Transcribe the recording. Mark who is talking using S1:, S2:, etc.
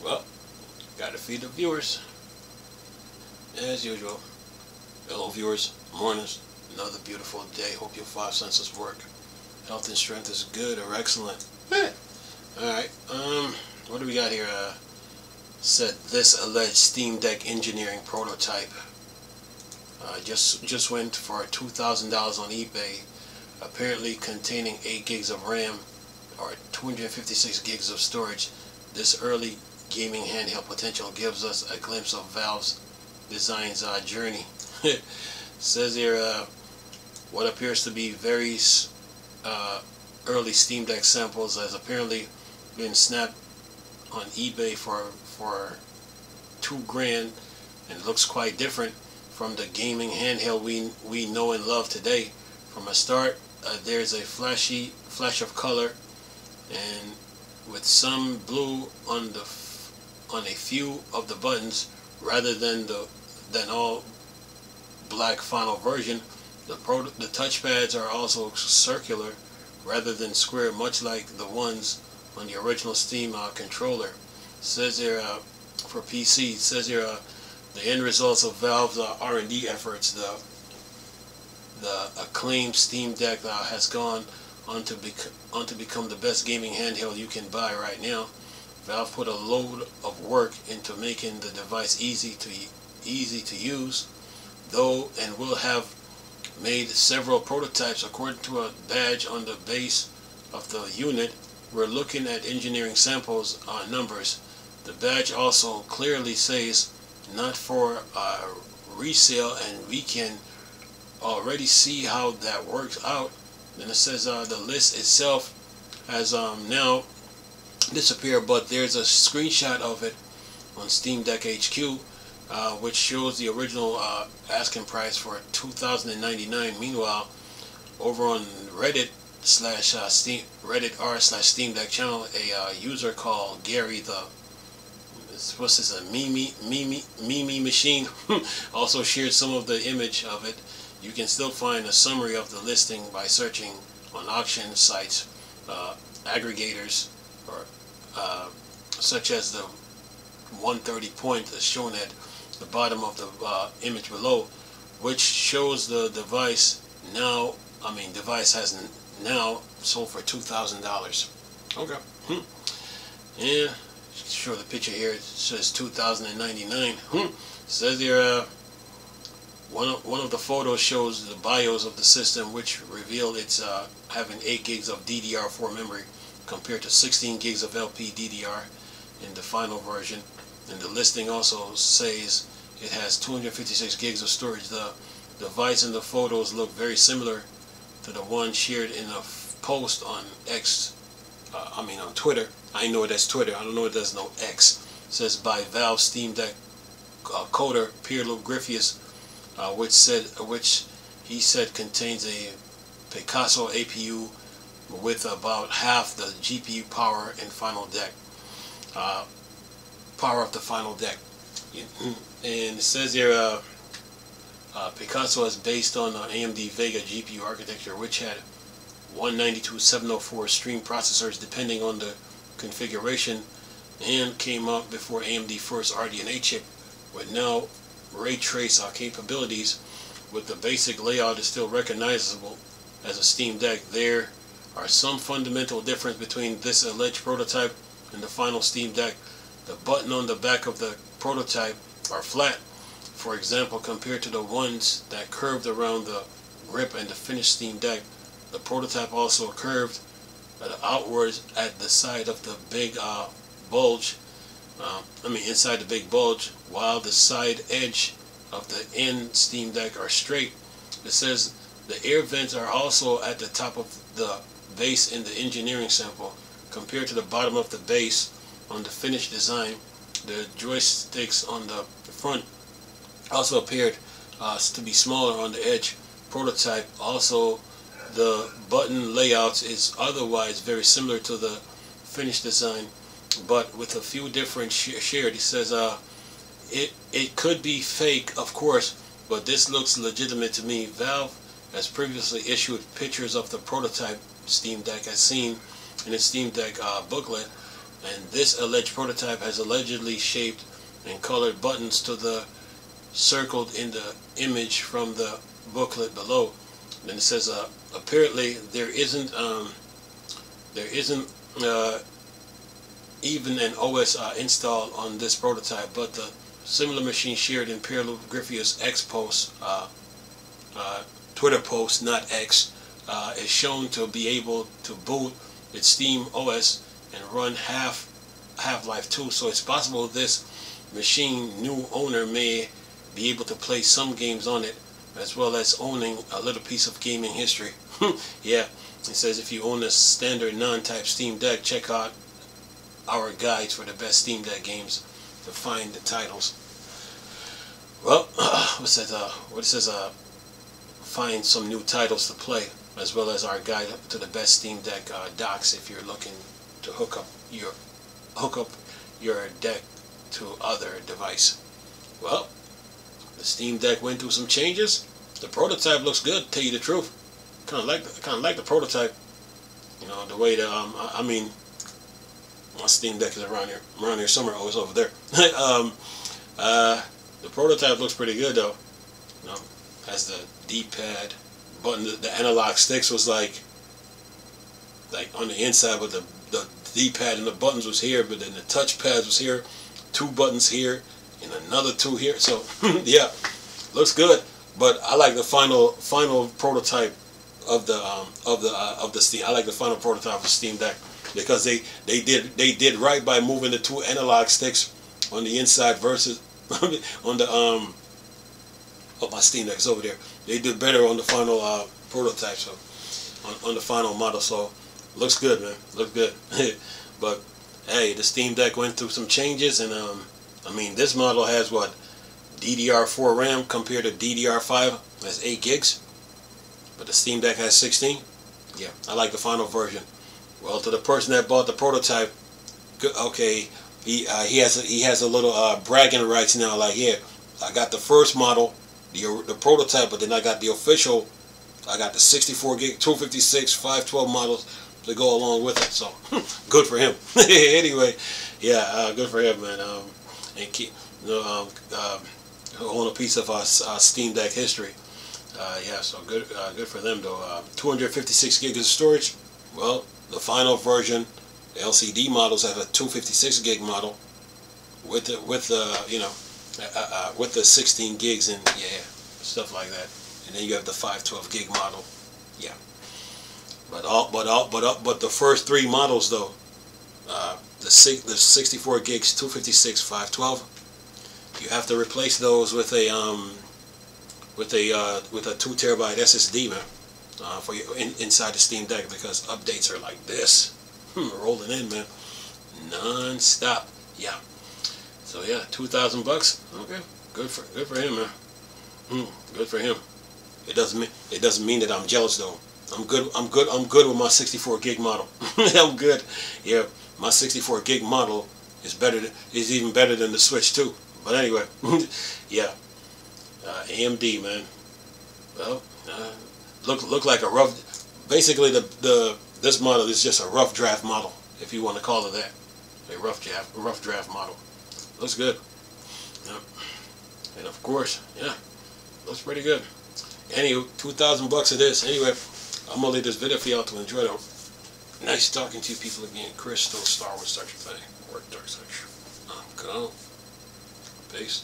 S1: Well, gotta feed the viewers as usual. Hello, viewers. Mornings. Another beautiful day. Hope your five senses work. Health and strength is good or excellent. Alright, what do we got here? Said this alleged Steam Deck engineering prototype just went for $2,000 on eBay, apparently containing 8 gigs of RAM or 256 gigs of storage. This early gaming handheld potential gives us a glimpse of Valve's design's journey. Says here, what appears to be very early Steam Deck samples has apparently been snapped on eBay for $2,000, and it looks quite different from the gaming handheld we know and love today. From a start, there's a flash of color, and with some blue on a few of the buttons, rather than all black final version. The touchpads are also circular rather than square, much like the ones on the original Steam controller. It says here for PC, it says here the end results of Valve's R&D efforts. The acclaimed Steam Deck has gone on to become the best gaming handheld you can buy right now. Valve put a load of work into making the device easy to use, though, and will have made several prototypes. According to a badge on the base of the unit, we're looking at engineering samples numbers. The badge also clearly says not for resale, and we can already see how that works out. Then it says the list itself has now disappeared, but there's a screenshot of it on Steam Deck HQ, which shows the original asking price for $2,099. Meanwhile, over on Reddit Reddit r/Steam Deck channel, a user called Gary Mimi Machine also shared some of the image of it. You can still find a summary of the listing by searching on auction sites, aggregators, or such as the 130 point is shown at the bottom of the image below, which shows the device now. Device has now sold for $2,000. Okay. Yeah, show the picture here. It says $2,099. Says here one of the photos shows the BIOS of the system, which revealed it's having 8 gigs of DDR4 memory compared to 16 gigs of LPDDR in the final version. And the listing also says it has 256 gigs of storage. The device and the photos look very similar to the one shared in a post on on Twitter. I know that's Twitter. I don't know if there's no X. It says by Valve Steam Deck coder Pierlo Griffius, which he said contains a Picasso APU with about half the GPU power in Final Deck. Power of the Final Deck. And it says here Picasso is based on AMD Vega GPU architecture, which had 192.704 stream processors depending on the configuration, and came out before AMD first RDNA chip with now ray trace capabilities. With the basic layout is still recognizable as a Steam Deck, there are some fundamental difference between this alleged prototype and the final Steam Deck. The button on the back of the prototype are flat, for example, compared to the ones that curved around the grip and the finished Steam Deck. The prototype also curved outwards at the side of the big bulge, inside the big bulge, while the side edge of the end Steam Deck are straight. It says the air vents are also at the top of the base in the engineering sample, compared to the bottom of the base on the finished design. The joysticks on the front also appeared to be smaller on the edge. Prototype also, the button layouts is otherwise very similar to the finished design, but with a few different shared. He says it could be fake, of course, but this looks legitimate to me. Valve has previously issued pictures of the prototype Steam Deck as seen in its Steam Deck booklet, and this alleged prototype has allegedly shaped and colored buttons to the circled in the image from the booklet below. Then it says, apparently there isn't even an OS installed on this prototype, but the similar machine shared in Piero Griffia's X post, Twitter post, not X, is shown to be able to boot its Steam OS and run Half-Life 2. So it's possible this machine new owner may be able to play some games on it, as well as owning a little piece of gaming history. Yeah, it says if you own a standard non-type Steam Deck, check out our guides for the best Steam Deck games to find the titles. Well, what's that? What it says? Find some new titles to play, as well as our guide to the best Steam Deck docks if you're looking to hook up your deck to other device. Well, the Steam Deck went through some changes. The prototype looks good, to tell you the truth. Kind of like the prototype. You know, the way that I mean, my Steam Deck is around here somewhere. Oh, it's over there. The prototype looks pretty good though. You know, has the D-pad button. The analog sticks was like on the inside, but the D-pad and the buttons was here, but then the touch pads was here. 2 buttons here and another 2 here. So yeah, looks good. But I like the final prototype of the Steam. I like the final prototype of the Steam Deck because they did right by moving the 2 analog sticks on the inside versus on the oh, my Steam Deck is over there. They did better on the final prototype, so on the final model. So looks good, man. Looks good. But hey, the Steam Deck went through some changes, and I mean, this model has what, DDR4 RAM compared to DDR5 has 8 gigs, but the Steam Deck has 16. Yeah, I like the final version. Well, to the person that bought the prototype, okay, he has a little bragging rights now. Like, yeah, I got the first model, the prototype, but then I got the official. I got the 64 gig, 256, 512 models to go along with it. So good for him. Anyway, yeah, good for him, man. And keep, own a piece of our Steam Deck history. Yeah, so good for them though. 256 gigs of storage. Well, the final version, the LCD models have a 256 gig model with the with the 16 gigs and yeah, stuff like that. And then you have the 512 gig model. Yeah. But the first 3 models though, the 64 gigs, 256, 512, you have to replace those with a 2 terabyte SSD, man, for you inside the Steam Deck, because updates are like this, rolling in, man, non-stop. Yeah. So yeah, $2,000 bucks. Okay, good for him, man. Good for him. It doesn't mean that I'm jealous though. I'm good with my 64 gig model. I'm good. Yeah, my 64 gig model is even better than the Switch 2. But anyway, yeah, AMD, man. Well, look like a rough. Basically, this model is just a rough draft model, if you want to call it that. A rough draft model. Looks good. Yeah. And of course, yeah, looks pretty good. Anyway, $2,000 bucks it is. Anyway, I'm gonna leave this video for y'all to enjoy though. Nice talking to you people again. Crystal, Star Wars, Star Trek, or Dark Side. Go. Peace.